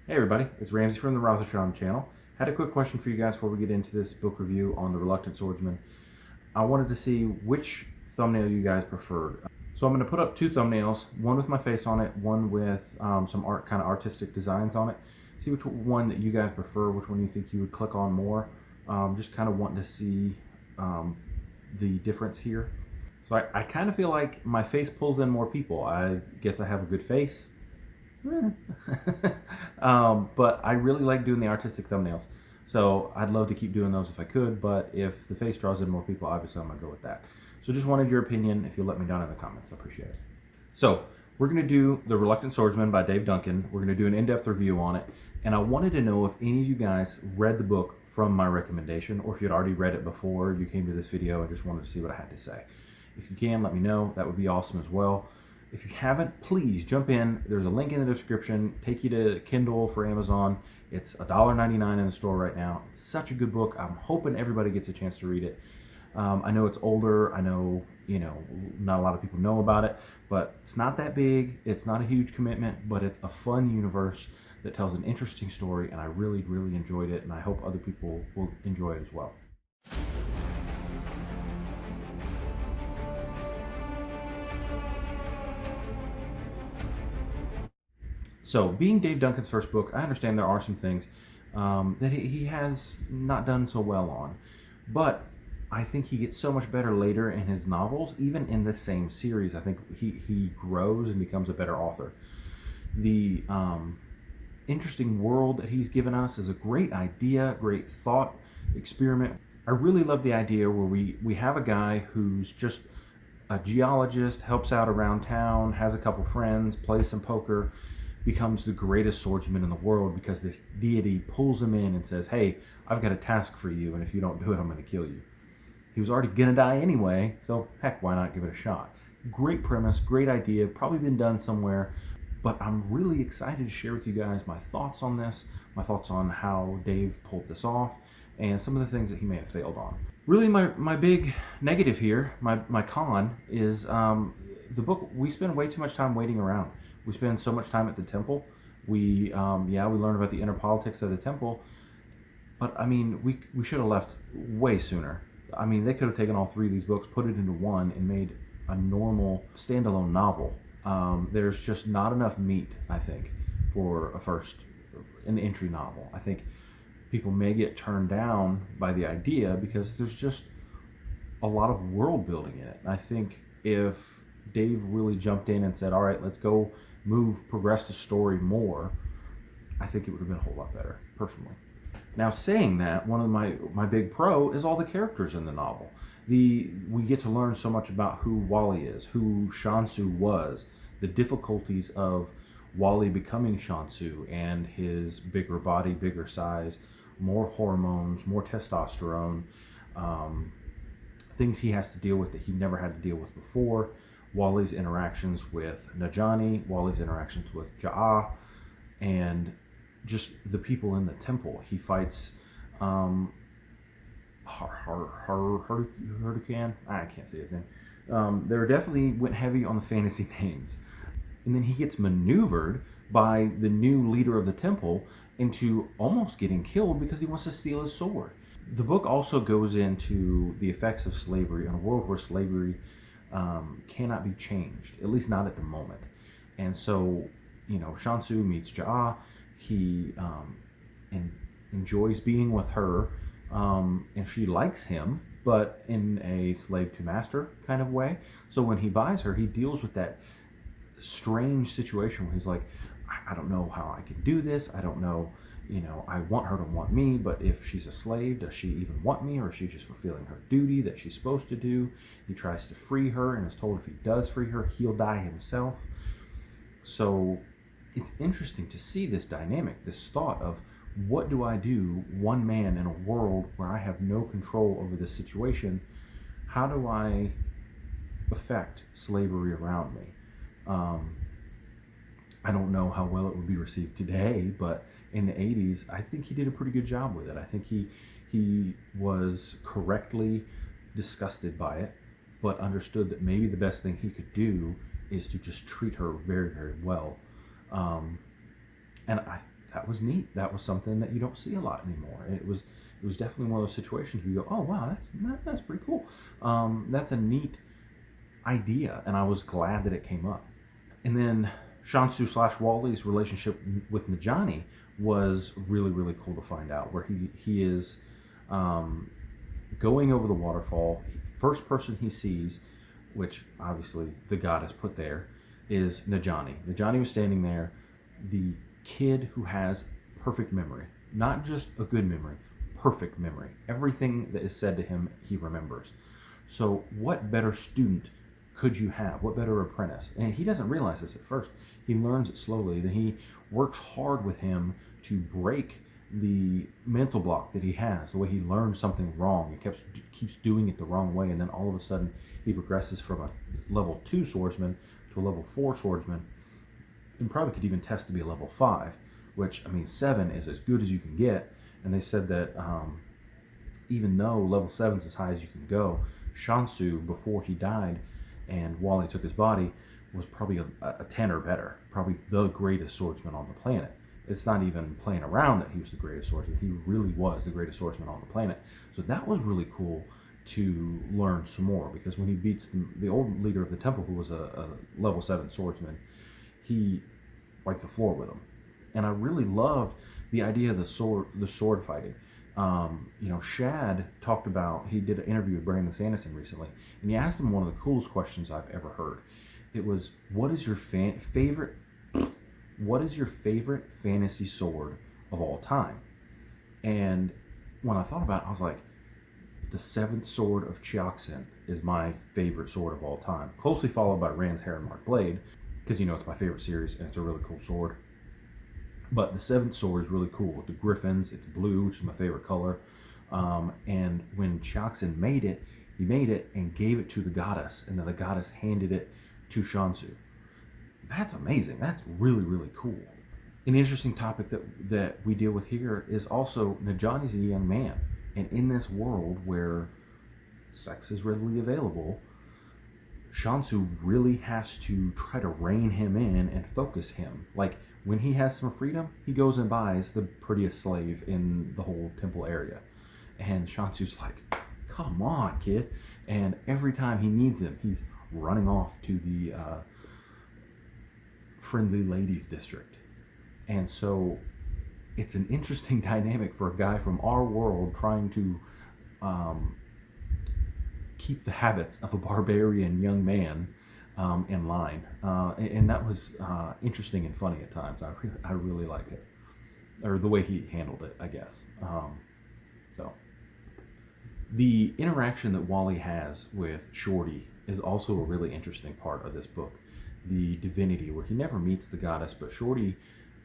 Hey everybody, it's Ramsey from the Rothersham channel. Had a quick question for you guys before we get into this book review on the Reluctant Swordsman. I wanted to see which thumbnail you guys preferred. So I'm going to put up two thumbnails, one with my face on it, one with some kind of artistic designs on it. See which one that you guys prefer, which one you think you would click on more. Just kind of wanting to see the difference here. So I kind of feel like my face pulls in more people. I guess I have a good face. But I really like doing the artistic thumbnails, so I'd love to keep doing those if I could, but if the face draws in more people, obviously I'm going to go with that. So just wanted your opinion. If you'll let me down in the comments, I appreciate it. So we're going to do The Reluctant Swordsman by Dave Duncan. We're going to do an in-depth review on it, and I wanted to know if any of you guys read the book from my recommendation, or if you'd already read it before you came to this video and just wanted to see what I had to say. If you can, let me know. That would be awesome as well. If you haven't, please jump in. There's a link in the description. Take you to Kindle for Amazon. It's $1.99 in the store right now. It's such a good book. I'm hoping everybody gets a chance to read it. I know it's older. I know, not a lot of people know about it, but it's not that big. It's not a huge commitment, but it's a fun universe that tells an interesting story, and I really, really enjoyed it, and I hope other people will enjoy it as well. So, being Dave Duncan's first book, I understand there are some things that he has not done so well on. But I think he gets so much better later in his novels, even in the same series. I think he grows and becomes a better author. The interesting world that he's given us is a great idea, great thought experiment. I really love the idea where we have a guy who's just a geologist, helps out around town, has a couple friends, plays some poker, becomes the greatest swordsman in the world because this deity pulls him in and says, hey, I've got a task for you, and if you don't do it, I'm going to kill you. He was already going to die anyway, so heck, why not give it a shot? Great premise, great idea, probably been done somewhere, but I'm really excited to share with you guys my thoughts on this, my thoughts on how Dave pulled this off, and some of the things that he may have failed on. Really, my big negative here, my con, is the book, we spend way too much time waiting around. We spend so much time at the temple. We learn about the inner politics of the temple, but I mean, we should have left way sooner. I mean, they could have taken all three of these books, put it into one, and made a normal standalone novel. There's just not enough meat, I think, for an entry novel. I think people may get turned down by the idea because there's just a lot of world building in it. And I think if Dave really jumped in and said, all right, let's go progress the story more, I think it would have been a whole lot better, personally. Now, saying that, one of my big pro is all the characters in the novel. We get to learn so much about who Wally is, who Shansu was, the difficulties of Wally becoming Shansu and his bigger body, bigger size, more hormones, more testosterone, things he has to deal with that he never had to deal with before. Wally's interactions with Najani, Wally's interactions with Ja'a, and just the people in the temple. He fights Hardukan. I can't say his name. They definitely went heavy on the fantasy names. And then he gets maneuvered by the new leader of the temple into almost getting killed because he wants to steal his sword. The book also goes into the effects of slavery in a world where slavery cannot be changed, at least not at the moment. And so, Shansu meets Ja'a. He enjoys being with her, and she likes him, but in a slave to master kind of way. So when he buys her, he deals with that strange situation where he's like, I don't know how I can do this. I don't know, I want her to want me, but if she's a slave, does she even want me, or is she just fulfilling her duty that she's supposed to do? He tries to free her and is told if he does free her, he'll die himself. So it's interesting to see this dynamic, this thought of, what do I do, one man in a world where I have no control over this situation? How do I affect slavery around me? I don't know how well it would be received today, but in the 80s, I think he did a pretty good job with it. I think he was correctly disgusted by it, but understood that maybe the best thing he could do is to just treat her very, very well. And that was neat. That was something that you don't see a lot anymore. And it was definitely one of those situations where you go, oh wow, that's pretty cool. That's a neat idea, and I was glad that it came up. And then Shansu slash Wally's relationship with Najani was really really cool to find out, where he is um, going over the waterfall. First person he sees, which obviously the goddess put there, is Najani. Najani was standing there, the kid who has perfect memory, not just a good memory, perfect memory. Everything that is said to him, he remembers. So, what better student could you have? What better apprentice? And he doesn't realize this at first. He learns it slowly. Then he works hard with him to break the mental block that he has. The way he learned something wrong, he keeps doing it the wrong way, and then all of a sudden he progresses from a level 2 swordsman to a level 4 swordsman, and probably could even test to be a level 5, which, I mean, 7 is as good as you can get. And they said that even though level 7 is as high as you can go, Shansu, before he died and Wally took his body, was probably a 10 or better, probably the greatest swordsman on the planet. It's not even playing around that he was the greatest swordsman. He really was the greatest swordsman on the planet. So that was really cool to learn some more, because when he beats the old leader of the temple, who was a level 7 swordsman, he wiped the floor with him. And I really loved the idea of the sword fighting. Shad talked about, he did an interview with Brandon Sanderson recently, and he asked him one of the coolest questions I've ever heard. It was, what is your favorite fantasy sword of all time? And when I thought about it, I was like, the seventh sword of Chiaxin is my favorite sword of all time, closely followed by Rand's Heronmark Blade, because it's my favorite series and it's a really cool sword. But the seventh sword is really cool with the griffins. It's blue, which is my favorite color. And when Chiaxin made it, he made it and gave it to the goddess, and then the goddess handed it to Shansu. That's amazing. That's really, really cool. An interesting topic that we deal with here is also Najani's a young man. And in this world where sex is readily available, Shansu really has to try to rein him in and focus him. Like, when he has some freedom, he goes and buys the prettiest slave in the whole temple area. And Shansu's like, come on, kid. And every time he needs him, he's running off to the friendly ladies district. And so it's an interesting dynamic for a guy from our world trying to keep the habits of a barbarian young man in line. And that was interesting and funny at times. I really liked it. Or the way he handled it, I guess. So the interaction that Wally has with Shorty is also a really interesting part of this book. The divinity, where he never meets the goddess, but Shorty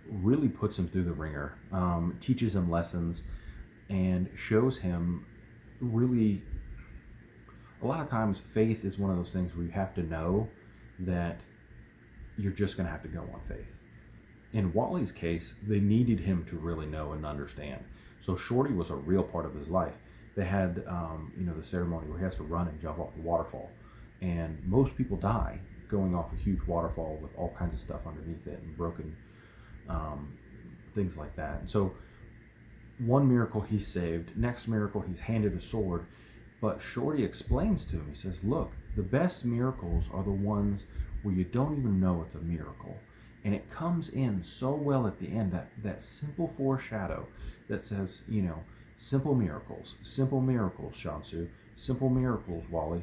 really puts him through the ringer, teaches him lessons, and shows him really, a lot of times faith is one of those things where you have to know that you're just going to have to go on faith. In Wally's case, they needed him to really know and understand. So Shorty was a real part of his life. They had, the ceremony where he has to run and jump off the waterfall. And most people die going off a huge waterfall with all kinds of stuff underneath it and broken things like that. And so one miracle he's saved, next miracle he's handed a sword. But Shorty explains to him, he says, look, the best miracles are the ones where you don't even know it's a miracle. And it comes in so well at the end, that simple foreshadow that says, simple miracles, Shansu, simple miracles, Wally.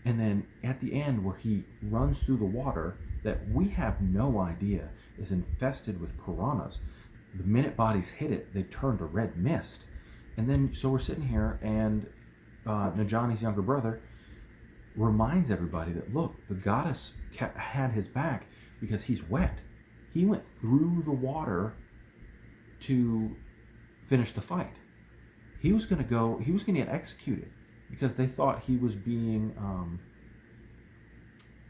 And then at the end, where he runs through the water that we have no idea is infested with piranhas. The minute bodies hit it, they turn to red mist. And then, so we're sitting here, and Najani's younger brother reminds everybody that, look, the goddess had his back because he's wet. He went through the water to finish the fight. He was going to get executed because they thought he was being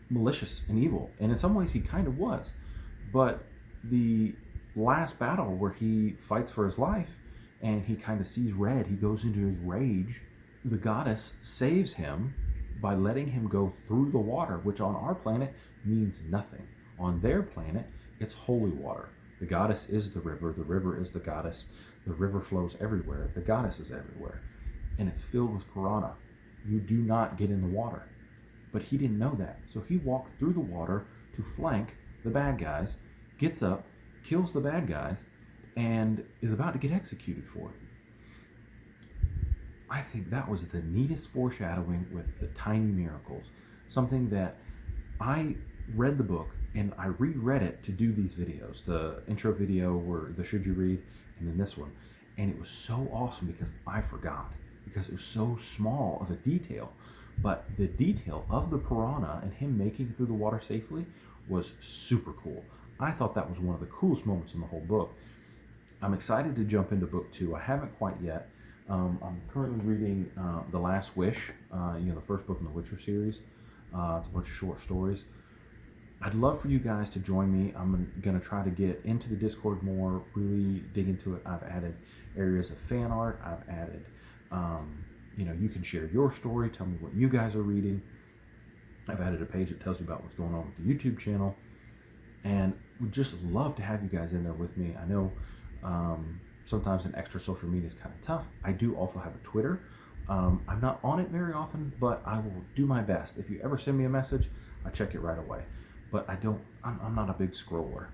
malicious and evil. And in some ways he kind of was. But the last battle where he fights for his life and he kind of sees red, he goes into his rage, the goddess saves him by letting him go through the water, which on our planet means nothing. On their planet, it's holy water. The goddess is the river is the goddess, the river flows everywhere, the goddess is everywhere, and it's filled with piranha. You do not get in the water. But he didn't know that, so he walked through the water to flank the bad guys, gets up, kills the bad guys, and is about to get executed for it. I think that was the neatest foreshadowing with the tiny miracles. Something that I read the book and I reread it to do these videos. The intro video were the should you read, and then this one. And it was so awesome because I forgot, because it was so small of a detail. But the detail of the piranha and him making it through the water safely was super cool. I thought that was one of the coolest moments in the whole book. I'm excited to jump into book 2. I haven't quite yet. I'm currently reading The Last Wish, the first book in the Witcher series. It's a bunch of short stories. I'd love for you guys to join me. I'm going to try to get into the Discord more, really dig into it. I've added areas of fan art. I've added, you can share your story, tell me what you guys are reading. I've added a page that tells you about what's going on with the YouTube channel. And would just love to have you guys in there with me. I know sometimes an extra social media is kind of tough. I do also have a Twitter. I'm not on it very often, but I will do my best. If you ever send me a message, I check it right away. But I'm not a big scroller.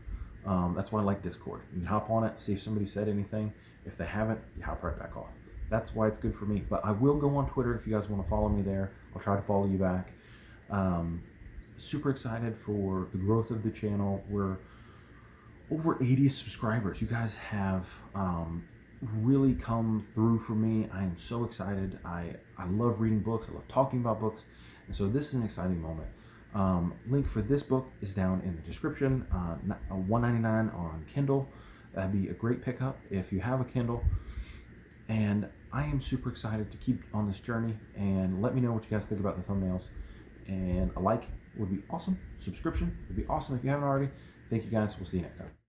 That's why I like Discord. You can hop on it, see if somebody said anything. If they haven't, you hop right back off. That's why it's good for me. But I will go on Twitter if you guys want to follow me there. I'll try to follow you back. Super excited for the growth of the channel. We're over 80 subscribers. You guys have really come through for me. I am so excited. I love reading books. I love talking about books. And so this is an exciting moment. Link for this book is down in the description. $1.99 on Kindle. That'd be a great pickup if you have a Kindle. And I am super excited to keep on this journey. And let me know what you guys think about the thumbnails. And a like would be awesome. Subscription would be awesome if you haven't already. Thank you guys. We'll see you next time.